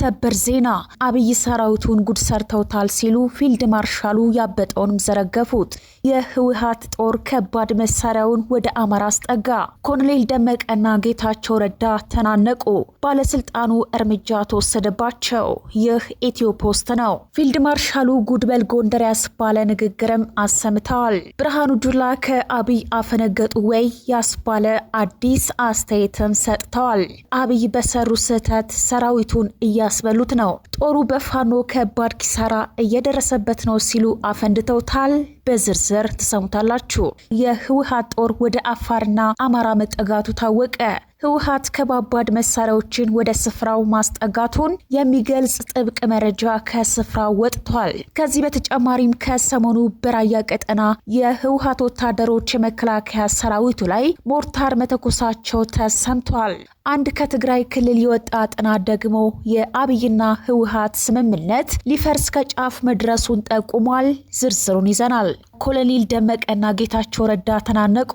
ሰበር ዜና አብይ ሰራዊቱን ጉድ ሰርተውታል ሲሉ ፊልድ ማርሻሉ ያበጠውን ዘረገፉት። የህወሓት ጦር ከባድ መሳሪያውን ወደ አማራ አስጠጋ። ኮሎኔል ደመቀና ጌታቸው ረዳ ተናነቁ። ባለስልጣኑ እርምጃ ተወሰደባቸው። ይህ ኢትዮፖስት ነው። ፊልድ ማርሻሉ ጉድበል ጎንደር ያስባለ ንግግርም አሰምተዋል። ብርሃኑ ጁላ ከአብይ አፈነገጡ ወይ ያስባለ አዲስ አስተያየትም ሰጥተዋል። አብይ በሰሩ ስህተት ሰራዊቱን እያስበሉት ነው። ጦሩ በፋኖ ከባድ ኪሳራ እየደረሰበት ነው ሲሉ አፈንድተውታል። በዝርዝር ተሰሙታላችሁ። የህወሓት ጦር ወደ አፋርና አማራ መጠጋቱ ታወቀ። ህወሓት ከባባድ መሳሪያዎችን ወደ ስፍራው ማስጠጋቱን የሚገልጽ ጥብቅ መረጃ ከስፍራው ወጥቷል። ከዚህ በተጨማሪም ከሰሞኑ በራያ ቀጠና የህወሓት ወታደሮች የመከላከያ ሰራዊቱ ላይ ሞርታር መተኮሳቸው ተሰምቷል። አንድ ከትግራይ ክልል የወጣ ጥናት ደግሞ የአብይና ህወሓት ስምምነት ሊፈርስ ከጫፍ መድረሱን ጠቁሟል። ዝርዝሩን ይዘናል። ኮሎኔል ደመቀና ጌታቸው ረዳ ተናነቁ።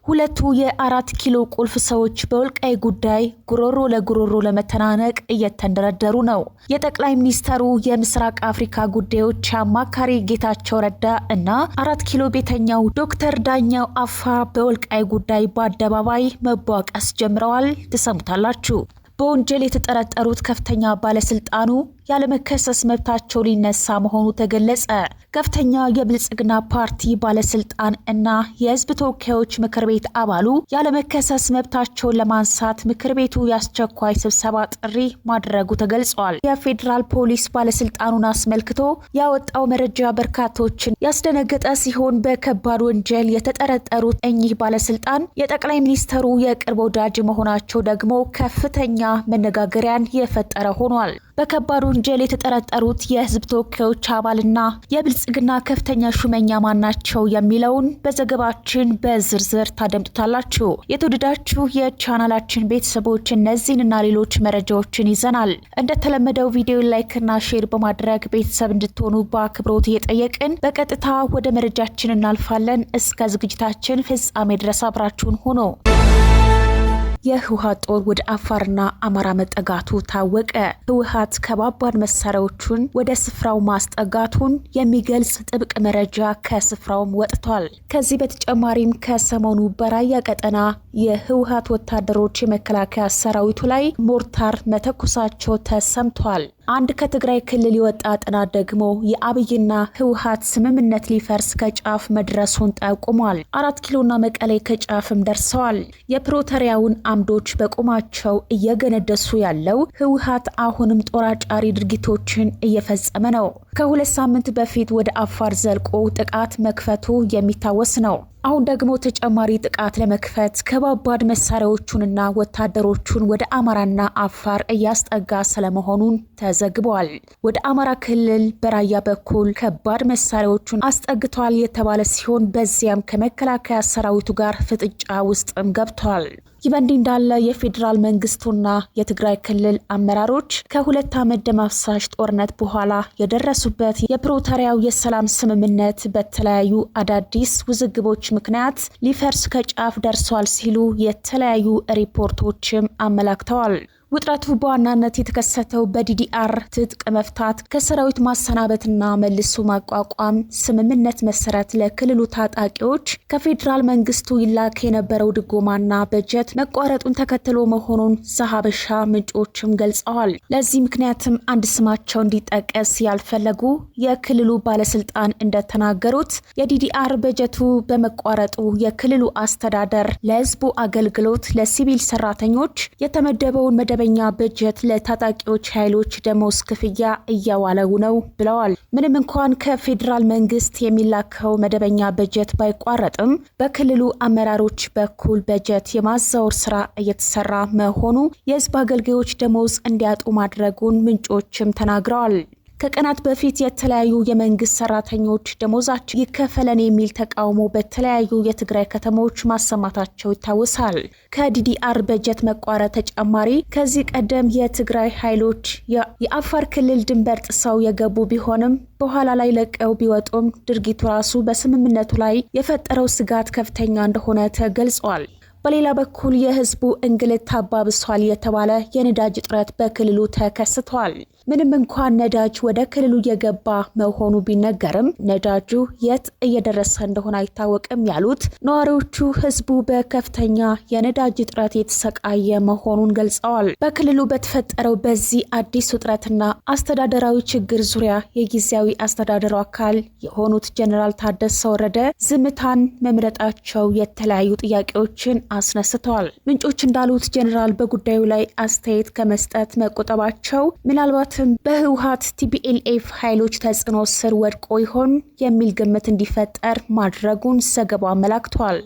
ሁለቱ የ4 ኪሎ ቁልፍ ሰዎች በወልቃይ ጉዳይ ጉሮሮ ለጉሮሮ ለመተናነቅ እየተንደረደሩ ነው። የጠቅላይ ሚኒስተሩ የምስራቅ አፍሪካ ጉዳዮች አማካሪ ጌታቸው ረዳ እና 4 ኪሎ ቤተኛው ዶክተር ዳኛው አፋ በወልቃይ ጉዳይ በአደባባይ መቧቀስ ጀምረዋል። ትሰሙታላችሁ። በወንጀል የተጠረጠሩት ከፍተኛ ባለስልጣኑ ያለመከሰስ መብታቸው ሊነሳ መሆኑ ተገለጸ። ከፍተኛ የብልጽግና ፓርቲ ባለስልጣን እና የህዝብ ተወካዮች ምክር ቤት አባሉ ያለመከሰስ መብታቸውን ለማንሳት ምክር ቤቱ ያስቸኳይ ስብሰባ ጥሪ ማድረጉ ተገልጿል። የፌዴራል ፖሊስ ባለስልጣኑን አስመልክቶ ያወጣው መረጃ በርካቶችን ያስደነገጠ ሲሆን በከባድ ወንጀል የተጠረጠሩት እኚህ ባለስልጣን የጠቅላይ ሚኒስተሩ የቅርብ ወዳጅ መሆናቸው ደግሞ ከፍተኛ መነጋገሪያን የፈጠረ ሆኗል። በከባድ ወንጀል የተጠረጠሩት የህዝብ ተወካዮች አባልና የብልጽግና ከፍተኛ ሹመኛ ማናቸው የሚለውን በዘገባችን በዝርዝር ታደምጡታላችሁ። የተወደዳችሁ የቻናላችን ቤተሰቦች እነዚህንና ሌሎች መረጃዎችን ይዘናል። እንደተለመደው ቪዲዮ ላይክና ሼር በማድረግ ቤተሰብ እንድትሆኑ በአክብሮት እየጠየቅን በቀጥታ ወደ መረጃችን እናልፋለን። እስከ ዝግጅታችን ፍጻሜ ድረስ አብራችሁን ሆኖ የህወሓት ጦር ወደ አፋርና አማራ መጠጋቱ ታወቀ። ህወሓት ከባባድ መሳሪያዎቹን ወደ ስፍራው ማስጠጋቱን የሚገልጽ ጥብቅ መረጃ ከስፍራውም ወጥቷል። ከዚህ በተጨማሪም ከሰሞኑ በራያ ቀጠና የህወሓት ወታደሮች የመከላከያ ሰራዊቱ ላይ ሞርታር መተኮሳቸው ተሰምቷል። አንድ ከትግራይ ክልል የወጣ ጥናት ደግሞ የአብይና ህወሓት ስምምነት ሊፈርስ ከጫፍ መድረሱን ጠቁሟል። 4 ኪሎና መቀሌ ከጫፍም ደርሰዋል። የፕሪቶሪያውን አምዶች በቁማቸው እየገነደሱ ያለው ህወሓት አሁንም ጦር አጫሪ ድርጊቶችን እየፈጸመ ነው። ከ2 ሳምንት በፊት ወደ አፋር ዘልቆ ጥቃት መክፈቱ የሚታወስ ነው። አሁን ደግሞ ተጨማሪ ጥቃት ለመክፈት ከባባድ መሳሪያዎቹንና ወታደሮቹን ወደ አማራና አፋር እያስጠጋ ስለመሆኑን ተዘግቧል። ወደ አማራ ክልል በራያ በኩል ከባድ መሳሪያዎቹን አስጠግቷል የተባለ ሲሆን በዚያም ከመከላከያ ሰራዊቱ ጋር ፍጥጫ ውስጥም ገብቷል። ይህ በእንዲህ እንዳለ የፌዴራል መንግስቱና የትግራይ ክልል አመራሮች ከ2 ዓመት ደም አፍሳሽ ጦርነት በኋላ የደረሱበት የፕሪቶሪያው የሰላም ስምምነት በተለያዩ አዳዲስ ውዝግቦች ምክንያት ሊፈርስ ከጫፍ ደርሷል ሲሉ የተለያዩ ሪፖርቶችም አመላክተዋል። ውጥረቱ በዋናነት የተከሰተው በዲዲአር ትጥቅ መፍታት ከሰራዊት ማሰናበትና መልሶ ማቋቋም ስምምነት መሰረት ለክልሉ ታጣቂዎች ከፌዴራል መንግስቱ ይላክ የነበረው ድጎማና በጀት መቋረጡን ተከትሎ መሆኑን ዘሀበሻ ምንጮችም ገልጸዋል። ለዚህ ምክንያትም አንድ ስማቸው እንዲጠቀስ ያልፈለጉ የክልሉ ባለስልጣን እንደተናገሩት የዲዲአር በጀቱ በመቋረጡ የክልሉ አስተዳደር ለህዝቡ አገልግሎት ለሲቪል ሰራተኞች የተመደበውን መደበኛ በጀት ለታጣቂዎች ኃይሎች ደሞዝ ክፍያ እያዋለው ነው ብለዋል። ምንም እንኳን ከፌዴራል መንግስት የሚላከው መደበኛ በጀት ባይቋረጥም በክልሉ አመራሮች በኩል በጀት የማዛወር ስራ እየተሰራ መሆኑ የህዝብ አገልጋዮች ደሞዝ እንዲያጡ ማድረጉን ምንጮችም ተናግረዋል። ከቀናት በፊት የተለያዩ የመንግስት ሰራተኞች ደሞዛቸው ይከፈለን የሚል ተቃውሞ በተለያዩ የትግራይ ከተሞች ማሰማታቸው ይታወሳል። ከዲዲአር በጀት መቋረጥ ተጨማሪ ከዚህ ቀደም የትግራይ ኃይሎች የአፋር ክልል ድንበር ጥሰው የገቡ ቢሆንም በኋላ ላይ ለቀው ቢወጡም ድርጊቱ ራሱ በስምምነቱ ላይ የፈጠረው ስጋት ከፍተኛ እንደሆነ ተገልጿል። በሌላ በኩል የህዝቡ እንግልት አባብሷል የተባለ የነዳጅ እጥረት በክልሉ ተከስቷል። ምንም እንኳን ነዳጅ ወደ ክልሉ እየገባ መሆኑ ቢነገርም ነዳጁ የት እየደረሰ እንደሆነ አይታወቅም ያሉት ነዋሪዎቹ ህዝቡ በከፍተኛ የነዳጅ እጥረት የተሰቃየ መሆኑን ገልጸዋል። በክልሉ በተፈጠረው በዚህ አዲስ ውጥረትና አስተዳደራዊ ችግር ዙሪያ የጊዜያዊ አስተዳደሩ አካል የሆኑት ጀነራል ታደሰ ወረደ ዝምታን መምረጣቸው የተለያዩ ጥያቄዎችን አስነስተዋል። ምንጮች እንዳሉት ጀነራል በጉዳዩ ላይ አስተያየት ከመስጠት መቆጠባቸው ምናልባትም በህወሓት ቲፒኤልኤፍ ኃይሎች ተጽዕኖ ስር ወድቆ ይሆን የሚል ግምት እንዲፈጠር ማድረጉን ዘገባው አመላክቷል።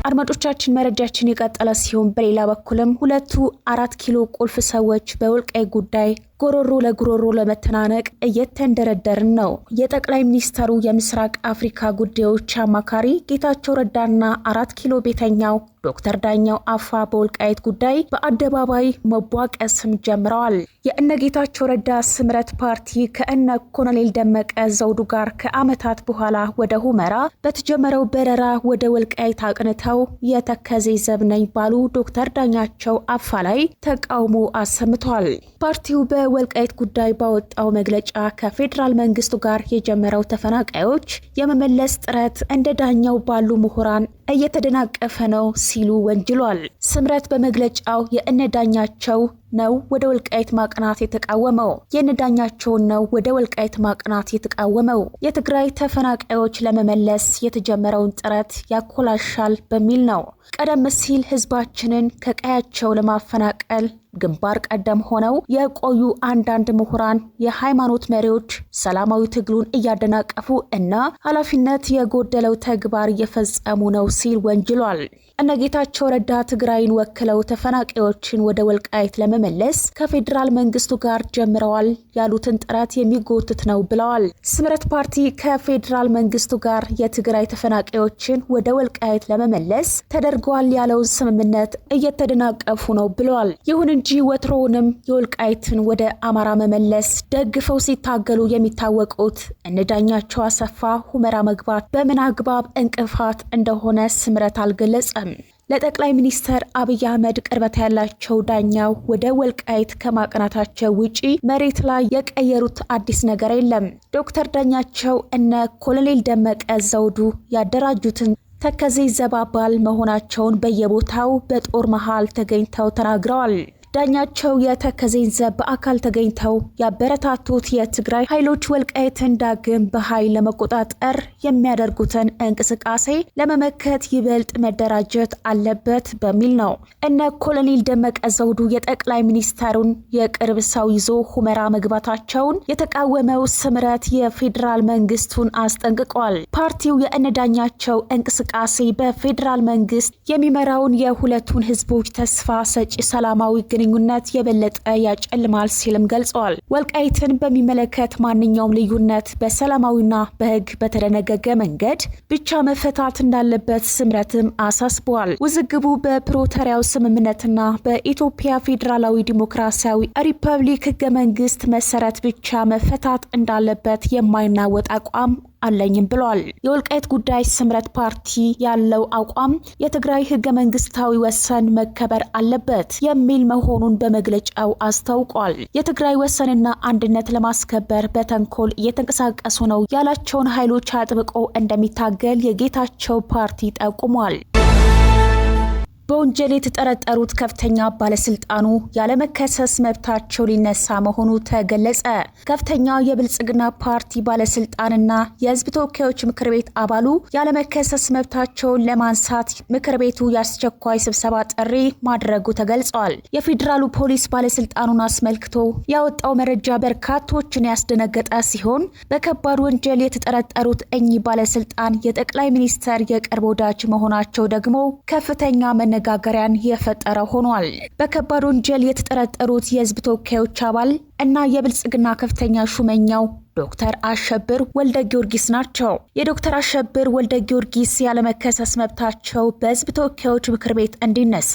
አድማጮቻችን መረጃችን የቀጠለ ሲሆን በሌላ በኩልም ሁለቱ 4 ኪሎ ቁልፍ ሰዎች በወልቃይት ጉዳይ ጎሮሮ ለጎሮሮ ለመተናነቅ እየተንደረደርን ነው። የጠቅላይ ሚኒስተሩ የምስራቅ አፍሪካ ጉዳዮች አማካሪ ጌታቸው ረዳና 4 ኪሎ ቤተኛው ዶክተር ዳኛው አፋ በወልቃይት ጉዳይ በአደባባይ መቧቀስም ጀምረዋል። የእነ ጌታቸው ረዳ ስምረት ፓርቲ ከእነ ኮሎኔል ደመቀ ዘውዱ ጋር ከዓመታት በኋላ ወደ ሁመራ በተጀመረው በረራ ወደ ወልቃይት አቅንተው የተከዜ ዘብ ነኝ ባሉ ዶክተር ዳኛቸው አፋ ላይ ተቃውሞ አሰምቷል። ፓርቲው በወልቃይት ጉዳይ ባወጣው መግለጫ ከፌዴራል መንግስቱ ጋር የጀመረው ተፈናቃዮች የመመለስ ጥረት እንደ ዳኛው ባሉ ምሁራን እየተደናቀፈ ነው ሲሉ ወንጅሏል። ስምረት በመግለጫው የእነዳኛቸው ነው ወደ ወልቃይት ማቅናት የተቃወመው የነዳኛቸውን ነው ወደ ወልቃይት ማቅናት የተቃወመው የትግራይ ተፈናቃዮች ለመመለስ የተጀመረውን ጥረት ያኮላሻል በሚል ነው። ቀደም ሲል ህዝባችንን ከቀያቸው ለማፈናቀል ግንባር ቀደም ሆነው የቆዩ አንዳንድ ምሁራን፣ የሃይማኖት መሪዎች ሰላማዊ ትግሉን እያደናቀፉ እና ኃላፊነት የጎደለው ተግባር እየፈጸሙ ነው ሲል ወንጅሏል። እነ ጌታቸው ረዳ ትግራይን ወክለው ተፈናቃዮችን ወደ ወልቃይት ለመመለስ ከፌዴራል መንግስቱ ጋር ጀምረዋል ያሉትን ጥረት የሚጎትት ነው ብለዋል። ስምረት ፓርቲ ከፌዴራል መንግስቱ ጋር የትግራይ ተፈናቃዮችን ወደ ወልቃይት ለመመለስ ተደርጓል ያለውን ስምምነት እየተደናቀፉ ነው ብለዋል። ይሁን እንጂ ወትሮውንም የወልቃይትን ወደ አማራ መመለስ ደግፈው ሲታገሉ የሚታወቁት እነ ዳኛቸው አሰፋ ሁመራ መግባት በምን አግባብ እንቅፋት እንደሆነ ስምረት አልገለጸም። ለጠቅላይ ሚኒስተር አብይ አህመድ ቅርበት ያላቸው ዳኛው ወደ ወልቃይት ከማቅናታቸው ውጪ መሬት ላይ የቀየሩት አዲስ ነገር የለም። ዶክተር ዳኛቸው እነ ኮሎኔል ደመቀ ዘውዱ ያደራጁትን ተከዜ ዘብ አባል መሆናቸውን በየቦታው በጦር መሃል ተገኝተው ተናግረዋል። ዳኛቸው የተከዜን ዘብ በአካል ተገኝተው ያበረታቱት የትግራይ ኃይሎች ወልቃይትን ዳግም በኃይል ለመቆጣጠር የሚያደርጉትን እንቅስቃሴ ለመመከት ይበልጥ መደራጀት አለበት በሚል ነው። እነ ኮሎኔል ደመቀ ዘውዱ የጠቅላይ ሚኒስተሩን የቅርብ ሰው ይዞ ሁመራ መግባታቸውን የተቃወመው ስምረት የፌዴራል መንግስቱን አስጠንቅቋል። ፓርቲው የእነ ዳኛቸው እንቅስቃሴ በፌዴራል መንግስት የሚመራውን የሁለቱን ህዝቦች ተስፋ ሰጪ ሰላማዊ ግንኙነት የበለጠ ያጨልማል ሲልም ገልጸዋል። ወልቃይትን በሚመለከት ማንኛውም ልዩነት በሰላማዊና በህግ በተደነገገ መንገድ ብቻ መፈታት እንዳለበት ስምረትም አሳስበዋል። ውዝግቡ በፕሪቶሪያው ስምምነትና በኢትዮጵያ ፌዴራላዊ ዲሞክራሲያዊ ሪፐብሊክ ህገ መንግስት መሰረት ብቻ መፈታት እንዳለበት የማይናወጥ አቋም አለኝም ብሏል። የወልቃይት ጉዳይ ስምረት ፓርቲ ያለው አቋም የትግራይ ህገ መንግስታዊ ወሰን መከበር አለበት የሚል መሆኑን በመግለጫው አስታውቋል። የትግራይ ወሰንና አንድነት ለማስከበር በተንኮል እየተንቀሳቀሱ ነው ያላቸውን ኃይሎች አጥብቆ እንደሚታገል የጌታቸው ፓርቲ ጠቁሟል። በወንጀል የተጠረጠሩት ከፍተኛ ባለስልጣኑ ያለመከሰስ መብታቸው ሊነሳ መሆኑ ተገለጸ። ከፍተኛ የብልጽግና ፓርቲ ባለስልጣንና የህዝብ ተወካዮች ምክር ቤት አባሉ ያለመከሰስ መብታቸውን ለማንሳት ምክር ቤቱ የአስቸኳይ ስብሰባ ጥሪ ማድረጉ ተገልጿል። የፌዴራሉ ፖሊስ ባለስልጣኑን አስመልክቶ ያወጣው መረጃ በርካቶችን ያስደነገጠ ሲሆን በከባድ ወንጀል የተጠረጠሩት እኚህ ባለስልጣን የጠቅላይ ሚኒስተር የቅርብ ወዳጅ መሆናቸው ደግሞ ከፍተኛ መነጋገሪያን የፈጠረ ሆኗል። በከባድ ወንጀል የተጠረጠሩት የህዝብ ተወካዮች አባል እና የብልጽግና ከፍተኛ ሹመኛው ዶክተር አሸብር ወልደ ጊዮርጊስ ናቸው። የዶክተር አሸብር ወልደ ጊዮርጊስ ያለመከሰስ መብታቸው በህዝብ ተወካዮች ምክር ቤት እንዲነሳ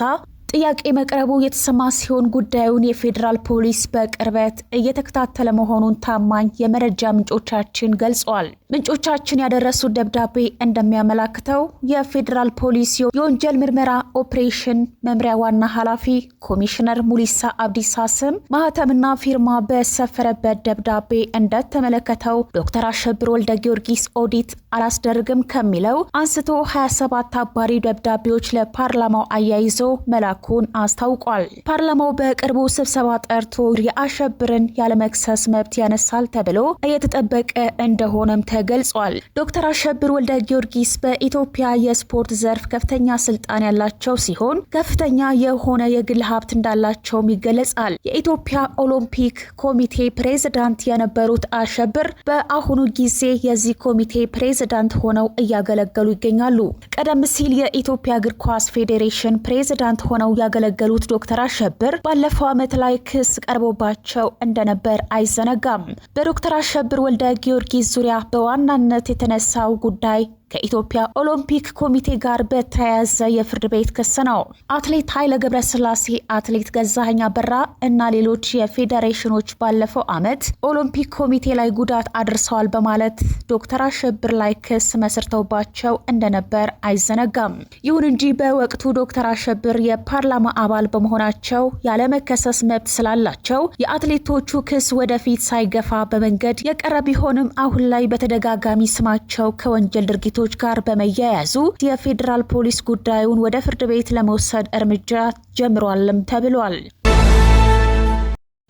ጥያቄ መቅረቡ የተሰማ ሲሆን ጉዳዩን የፌዴራል ፖሊስ በቅርበት እየተከታተለ መሆኑን ታማኝ የመረጃ ምንጮቻችን ገልጸዋል። ምንጮቻችን ያደረሱት ደብዳቤ እንደሚያመላክተው የፌዴራል ፖሊስ የወንጀል ምርመራ ኦፕሬሽን መምሪያ ዋና ኃላፊ ኮሚሽነር ሙሊሳ አብዲሳ ስም ማህተምና ፊርማ በሰፈረበት ደብዳቤ እንደተመለከተው ዶክተር አሸብር ወልደ ጊዮርጊስ ኦዲት አላስደርግም ከሚለው አንስቶ 27 አባሪ ደብዳቤዎች ለፓርላማው አያይዞ መላኩን አስታውቋል። ፓርላማው በቅርቡ ስብሰባ ጠርቶ የአሸብርን ያለመክሰስ መብት ያነሳል ተብሎ እየተጠበቀ እንደሆነም ተገልጿል። ዶክተር አሸብር ወልደ ጊዮርጊስ በኢትዮጵያ የስፖርት ዘርፍ ከፍተኛ ስልጣን ያላቸው ሲሆን ከፍተኛ የሆነ የግል ሀብት እንዳላቸውም ይገለጻል። የኢትዮጵያ ኦሎምፒክ ኮሚቴ ፕሬዝዳንት የነበሩት አሸብር በአሁኑ ጊዜ የዚህ ኮሚቴ ፕሬዝዳንት ሆነው እያገለገሉ ይገኛሉ። ቀደም ሲል የኢትዮጵያ እግር ኳስ ፌዴሬሽን ፕሬዝዳንት ሆነው ያገለገሉት ዶክተር አሸብር ባለፈው ዓመት ላይ ክስ ቀርቦባቸው እንደነበር አይዘነጋም። በዶክተር አሸብር ወልደ ጊዮርጊስ ዙሪያ በዋናነት የተነሳው ጉዳይ ከኢትዮጵያ ኦሎምፒክ ኮሚቴ ጋር በተያያዘ የፍርድ ቤት ክስ ነው። አትሌት ኃይለ ገብረስላሴ፣ አትሌት ገዛኸኝ አበራ እና ሌሎች የፌዴሬሽኖች ባለፈው ዓመት ኦሎምፒክ ኮሚቴ ላይ ጉዳት አድርሰዋል በማለት ዶክተር አሸብር ላይ ክስ መስርተውባቸው እንደነበር አይዘነጋም። ይሁን እንጂ በወቅቱ ዶክተር አሸብር የፓርላማ አባል በመሆናቸው ያለመከሰስ መብት ስላላቸው የአትሌቶቹ ክስ ወደፊት ሳይገፋ በመንገድ የቀረ ቢሆንም አሁን ላይ በተደጋጋሚ ስማቸው ከወንጀል ድርጊቶች ጋር በመያያዙ የፌዴራል ፖሊስ ጉዳዩን ወደ ፍርድ ቤት ለመውሰድ እርምጃ ጀምሯልም ተብሏል።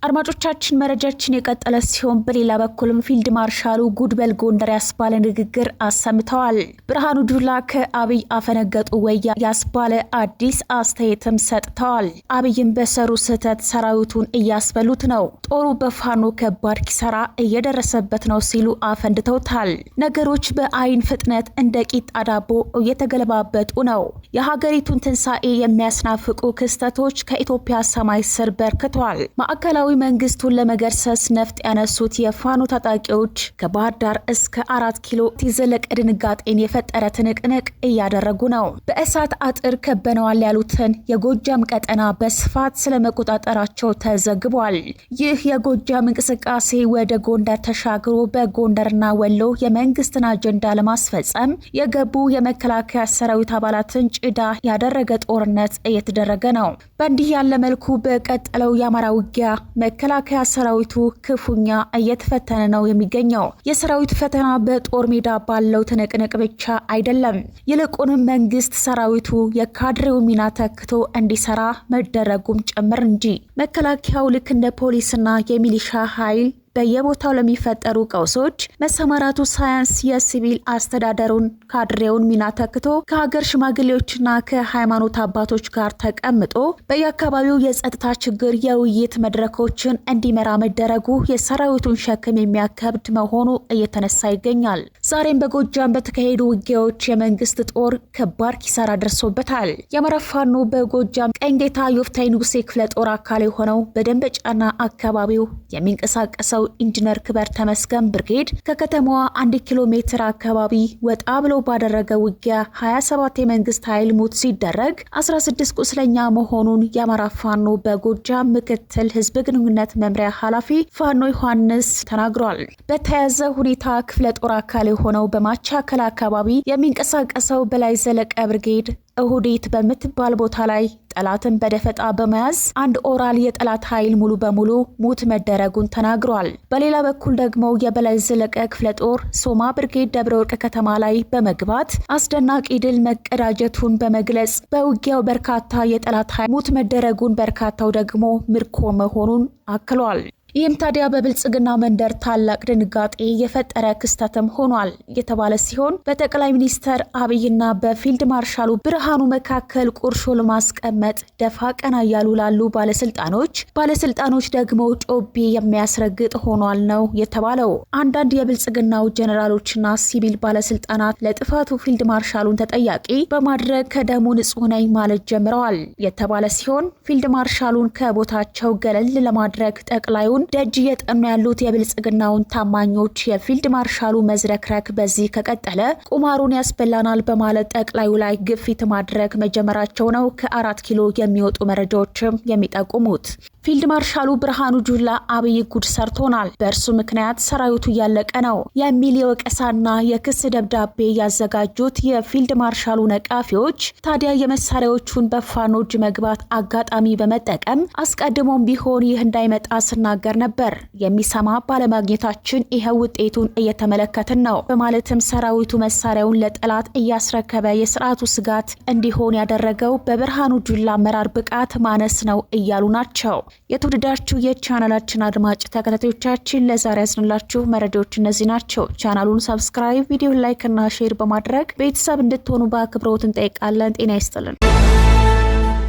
አድማጮቻችን መረጃችን የቀጠለ ሲሆን በሌላ በኩልም ፊልድ ማርሻሉ ጉድበል ጎንደር ያስባለ ንግግር አሰምተዋል። ብርሃኑ ጁላ ከአብይ አፈነገጡ ወያ ያስባለ አዲስ አስተያየትም ሰጥተዋል። አብይም በሰሩ ስህተት ሰራዊቱን እያስበሉት ነው፣ ጦሩ በፋኖ ከባድ ኪሳራ እየደረሰበት ነው ሲሉ አፈንድተውታል። ነገሮች በአይን ፍጥነት እንደ ቂጣ ዳቦ እየተገለባበጡ ነው። የሀገሪቱን ትንሣኤ የሚያስናፍቁ ክስተቶች ከኢትዮጵያ ሰማይ ስር በርክቷል። ማዕከላዊ መንግስቱን ለመገርሰስ ነፍጥ ያነሱት የፋኖ ታጣቂዎች ከባህር ዳር እስከ 4 ኪሎ የዘለቀ ድንጋጤን የፈጠረ ትንቅንቅ እያደረጉ ነው። በእሳት አጥር ከበነዋል ያሉትን የጎጃም ቀጠና በስፋት ስለመቆጣጠራቸው ተዘግቧል። ይህ የጎጃም እንቅስቃሴ ወደ ጎንደር ተሻግሮ በጎንደርና ወሎ የመንግስትን አጀንዳ ለማስፈጸም የገቡ የመከላከያ ሰራዊት አባላትን ጭዳ ያደረገ ጦርነት እየተደረገ ነው። በእንዲህ ያለ መልኩ በቀጠለው የአማራ ውጊያ መከላከያ ሰራዊቱ ክፉኛ እየተፈተነ ነው የሚገኘው። የሰራዊት ፈተና በጦር ሜዳ ባለው ትንቅንቅ ብቻ አይደለም። ይልቁንም መንግስት ሰራዊቱ የካድሬው ሚና ተክቶ እንዲሰራ መደረጉም ጭምር እንጂ። መከላከያው ልክ እንደ ፖሊስና የሚሊሻ ኃይል በየቦታው ለሚፈጠሩ ቀውሶች መሰማራቱ ሳያንስ የሲቪል አስተዳደሩን ካድሬውን ሚና ተክቶ ከሀገር ሽማግሌዎችና ከሃይማኖት አባቶች ጋር ተቀምጦ በየአካባቢው የጸጥታ ችግር የውይይት መድረኮችን እንዲመራ መደረጉ የሰራዊቱን ሸክም የሚያከብድ መሆኑ እየተነሳ ይገኛል። ዛሬም በጎጃም በተካሄዱ ውጊያዎች የመንግስት ጦር ከባድ ኪሳራ ደርሶበታል። የአማራ ፋኖ በጎጃም ቀኝጌታ ዮፍታይ ንጉሴ ክፍለ ጦር አካል የሆነው በደንበጫና አካባቢው የሚንቀሳቀሰው ኢንጂነር ክበር ተመስገን ብርጌድ ከከተማዋ 1 ኪሎ ሜትር አካባቢ ወጣ ብሎ ባደረገ ውጊያ 27 የመንግስት ኃይል ሙት ሲደረግ 16 ቁስለኛ መሆኑን የአማራ ፋኖ በጎጃም ምክትል ህዝብ ግንኙነት መምሪያ ኃላፊ ፋኖ ዮሐንስ ተናግሯል። በተያያዘ ሁኔታ ክፍለ ጦር አካል የሆነው በማቻከል አካባቢ የሚንቀሳቀሰው በላይ ዘለቀ ብርጌድ እሁዲት በምትባል ቦታ ላይ ጠላትን በደፈጣ በመያዝ አንድ ኦራል የጠላት ኃይል ሙሉ በሙሉ ሙት መደረጉን ተናግሯል። በሌላ በኩል ደግሞ የበላይ ዘለቀ ክፍለ ጦር ሶማ ብርጌድ ደብረ ወርቅ ከተማ ላይ በመግባት አስደናቂ ድል መቀዳጀቱን በመግለጽ በውጊያው በርካታ የጠላት ኃይል ሙት መደረጉን፣ በርካታው ደግሞ ምርኮ መሆኑን አክሏል። ይህም ታዲያ በብልጽግና መንደር ታላቅ ድንጋጤ የፈጠረ ክስተትም ሆኗል የተባለ ሲሆን በጠቅላይ ሚኒስትር አብይና በፊልድ ማርሻሉ ብርሃኑ መካከል ቁርሾ ለማስቀመጥ ደፋ ቀና እያሉ ላሉ ባለስልጣኖች ደግሞ ጮቤ የሚያስረግጥ ሆኗል ነው የተባለው። አንዳንድ የብልጽግናው ጀነራሎችና ሲቪል ባለስልጣናት ለጥፋቱ ፊልድ ማርሻሉን ተጠያቂ በማድረግ ከደሙ ንጹህ ነኝ ማለት ጀምረዋል የተባለ ሲሆን ፊልድ ማርሻሉን ከቦታቸው ገለል ለማድረግ ጠቅላዩን ደጅ እየጠኑ ያሉት የብልጽግናውን ታማኞች የፊልድ ማርሻሉ መዝረክረክ በዚህ ከቀጠለ ቁማሩን ያስበላናል በማለት ጠቅላዩ ላይ ግፊት ማድረግ መጀመራቸው ነው ከ4 ኪሎ የሚወጡ መረጃዎችም የሚጠቁሙት። ፊልድ ማርሻሉ ብርሃኑ ጁላ አብይ ጉድ ሰርቶናል፣ በእርሱ ምክንያት ሰራዊቱ እያለቀ ነው የሚል የወቀሳና የክስ ደብዳቤ ያዘጋጁት የፊልድ ማርሻሉ ነቃፊዎች ታዲያ የመሳሪያዎቹን በፋኖ እጅ መግባት አጋጣሚ በመጠቀም አስቀድሞም ቢሆን ይህ እንዳይመጣ ስናገር ነበር፣ የሚሰማ ባለማግኘታችን ይሄው ውጤቱን እየተመለከትን ነው በማለትም ሰራዊቱ መሳሪያውን ለጠላት እያስረከበ የስርዓቱ ስጋት እንዲሆን ያደረገው በብርሃኑ ጁላ አመራር ብቃት ማነስ ነው እያሉ ናቸው። የተወደዳችሁ የቻናላችን አድማጭ ተከታታዮቻችን ለዛሬ ያስንላችሁ መረጃዎች እነዚህ ናቸው። ቻናሉን ሰብስክራይብ፣ ቪዲዮ ላይክ እና ሼር በማድረግ ቤተሰብ እንድትሆኑ በአክብሮት እንጠይቃለን። ጤና ይስጥልን።